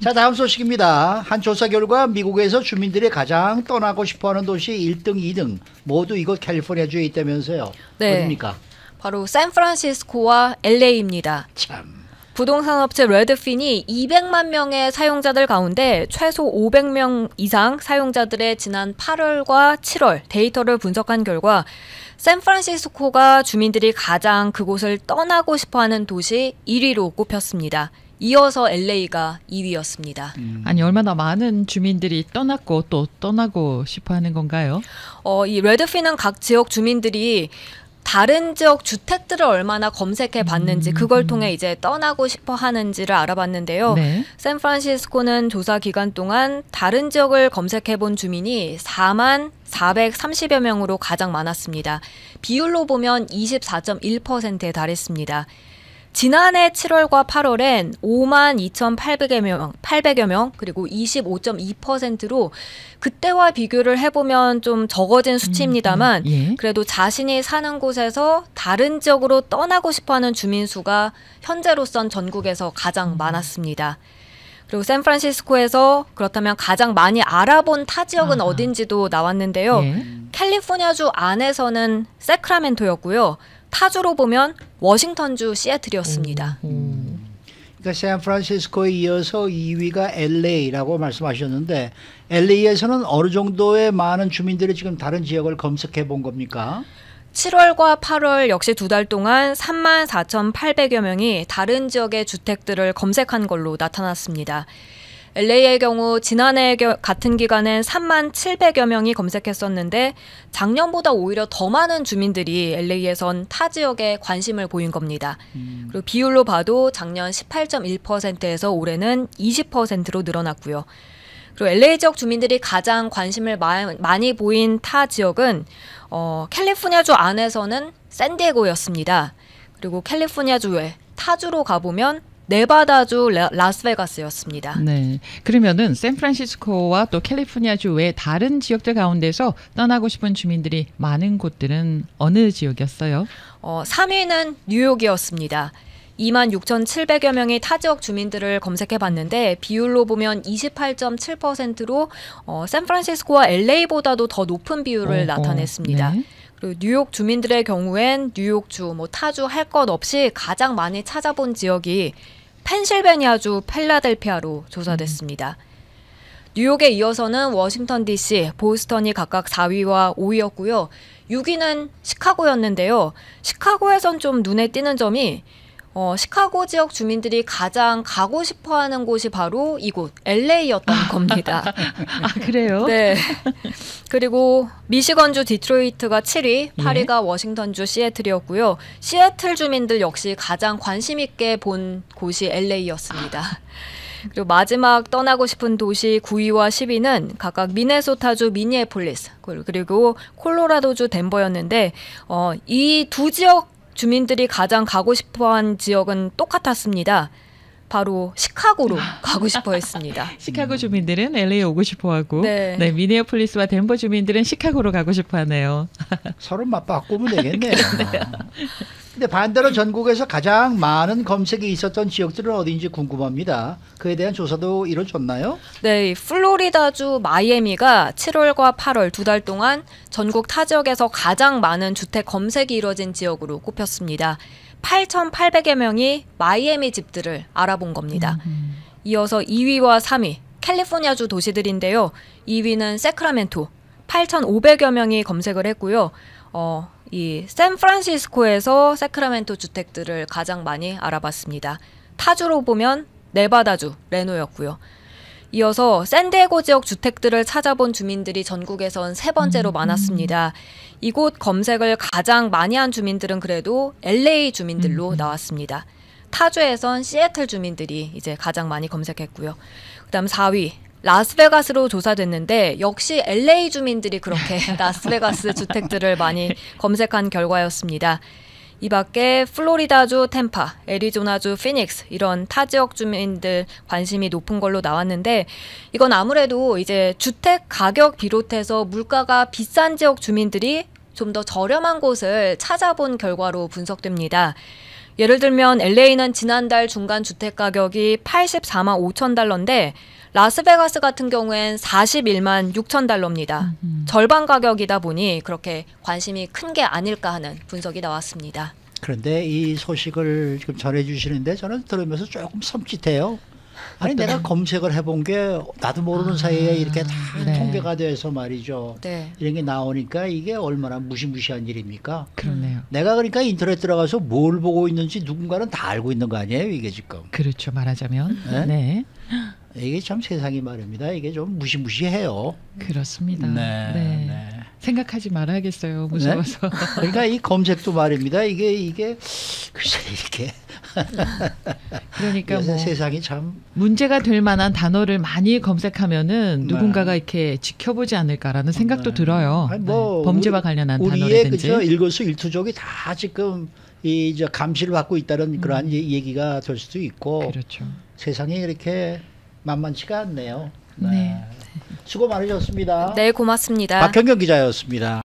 자, 다음 소식입니다. 한 조사 결과 미국에서 주민들이 가장 떠나고 싶어하는 도시 1등, 2등 모두 이곳 캘리포니아주에 있다면서요. 네. 어디입니까? 바로 샌프란시스코와 LA입니다. 참. 부동산 업체 레드핀이 200만 명의 사용자들 가운데 최소 500명 이상 사용자들의 지난 8월과 7월 데이터를 분석한 결과 샌프란시스코가 주민들이 가장 그곳을 떠나고 싶어하는 도시 1위로 꼽혔습니다. 이어서 LA가 2위였습니다. 아니 얼마나 많은 주민들이 떠났고 또 떠나고 싶어하는 건가요? 이 레드핀은 각 지역 주민들이 다른 지역 주택들을 얼마나 검색해 봤는지 그걸 통해 이제 떠나고 싶어 하는지를 알아봤는데요. 네. 샌프란시스코는 조사 기간 동안 다른 지역을 검색해 본 주민이 4만 430여 명으로 가장 많았습니다. 비율로 보면 24.1%에 달했습니다. 지난해 7월과 8월엔 5만 2,800여 명, 그리고 25.2%로 그때와 비교를 해보면 좀 적어진 수치입니다만 예. 그래도 자신이 사는 곳에서 다른 지역으로 떠나고 싶어하는 주민 수가 현재로선 전국에서 가장 많았습니다. 그리고 샌프란시스코에서 그렇다면 가장 많이 알아본 타 지역은 어딘지도 나왔는데요. 예. 캘리포니아주 안에서는 세크라멘토였고요. 타주로 보면 워싱턴주 시애틀이었습니다. 그러니까 샌프란시스코에 이어서 2위가 LA라고 말씀하셨는데 LA에서는 어느 정도의 많은 주민들이 지금 다른 지역을 검색해 본 겁니까? 7월과 8월 역시 2달 동안 3만 4,800여 명이 다른 지역의 주택들을 검색한 걸로 나타났습니다. LA의 경우 지난해 같은 기간엔 3만 700여 명이 검색했었는데 작년보다 오히려 더 많은 주민들이 LA에선 타 지역에 관심을 보인 겁니다. 그리고 비율로 봐도 작년 18.1%에서 올해는 20%로 늘어났고요. 그리고 LA 지역 주민들이 가장 관심을 많이 보인 타 지역은 캘리포니아주 안에서는 샌디에고였습니다. 그리고 캘리포니아주 외 타주로 가보면 네바다주 라스베가스였습니다. 네. 그러면은 샌프란시스코와 또 캘리포니아주 외 다른 지역들 가운데서 떠나고 싶은 주민들이 많은 곳들은 어느 지역이었어요? 3위는 뉴욕이었습니다. 2만 6,700여 명의 타 지역 주민들을 검색해봤는데 비율로 보면 28.7%로 샌프란시스코와 LA보다도 더 높은 비율을 나타냈습니다. 네. 그리고 뉴욕 주민들의 경우엔 뉴욕주, 타주 할 것 없이 가장 많이 찾아본 지역이 펜실베니아주 필라델피아로 조사됐습니다. 뉴욕에 이어서는 워싱턴 DC, 보스턴이 각각 4위와 5위였고요. 6위는 시카고였는데요. 시카고에선 좀 눈에 띄는 점이 시카고 지역 주민들이 가장 가고 싶어하는 곳이 바로 이곳 LA였던 겁니다. 아 그래요? 네. 그리고 미시건주 디트로이트가 7위, 8위가 워싱턴주 시애틀이었고요. 시애틀 주민들 역시 가장 관심 있게 본 곳이 LA였습니다. 그리고 마지막 떠나고 싶은 도시 9위와 10위는 각각 미네소타주 미니애폴리스 그리고 콜로라도주 덴버였는데 이 두 지역 주민들이 가장 가고 싶어한 지역은 똑같았습니다. 바로 시카고로 가고 싶어 했습니다. 시카고 주민들은 LA에 오고 싶어하고 네. 미니애폴리스와 덴버 주민들은 시카고로 가고 싶어하네요. 서로 맞바꾸면 되겠네요. 근데 반대로 전국에서 가장 많은 검색이 있었던 지역들은 어디인지 궁금합니다. 그에 대한 조사도 이루어졌나요? 네, 플로리다주 마이애미가 7월과 8월 2달 동안 전국 타 지역에서 가장 많은 주택 검색이 이루어진 지역으로 꼽혔습니다. 8,800여 명이 마이애미 집들을 알아본 겁니다. 이어서 2위와 3위, 캘리포니아주 도시들인데요. 2위는 세크라멘토, 8,500여 명이 검색을 했고요. 이 샌프란시스코에서 세크라멘토 주택들을 가장 많이 알아봤습니다. 타주로 보면 네바다주 레노였고요. 이어서 샌디에고 지역 주택들을 찾아본 주민들이 전국에선 세 번째로 많았습니다. 이곳 검색을 가장 많이 한 주민들은 그래도 LA 주민들로 나왔습니다. 타주에선 시애틀 주민들이 이제 가장 많이 검색했고요. 그다음 4위. 라스베가스로 조사됐는데 역시 LA 주민들이 그렇게 라스베가스 주택들을 많이 검색한 결과였습니다. 이 밖에 플로리다주 템파, 애리조나주 피닉스 이런 타 지역 주민들 관심이 높은 걸로 나왔는데 이건 아무래도 이제 주택 가격 비롯해서 물가가 비싼 지역 주민들이 좀 더 저렴한 곳을 찾아본 결과로 분석됩니다. 예를 들면 LA는 지난달 중간 주택 가격이 84만 5천 달러인데 라스베가스 같은 경우엔 41만 6천 달러입니다. 절반 가격이다 보니 그렇게 관심이 큰 게 아닐까 하는 분석이 나왔습니다. 그런데 이 소식을 지금 전해주시는데 저는 들으면서 조금 섬찟해요. 아니 내가 검색을 해본 게 나도 모르는 사이에 이렇게 다 네. 통계가 돼서 말이죠. 네. 이런 게 나오니까 이게 얼마나 무시무시한 일입니까? 그러네요. 내가 그러니까 인터넷 들어가서 뭘 보고 있는지 누군가는 다 알고 있는 거 아니에요, 이게 지금. 그렇죠. 말하자면. 네? 네. 이게 참 세상이 말입니다. 이게 좀 무시무시해요. 그렇습니다. 네. 네. 네. 생각하지 말아야겠어요. 무서워서. 그러니까 이 검색도 말입니다. 이게 글쎄 이렇게 그러니까 요새 뭐 세상이 참 문제가 될 만한 단어를 많이 검색하면은 네. 누군가가 이렇게 지켜보지 않을까라는 생각도 네. 들어요. 아니, 뭐 네. 범죄와 관련한 우리의 단어라든지. 그저 일거수일투족이 다 지금 이저 감시를 받고 있다는 그러한 얘기가 될 수도 있고 그렇죠. 세상이 이렇게 만만치가 않네요. 네. 수고 많으셨습니다. 네, 고맙습니다. 박현경 기자였습니다.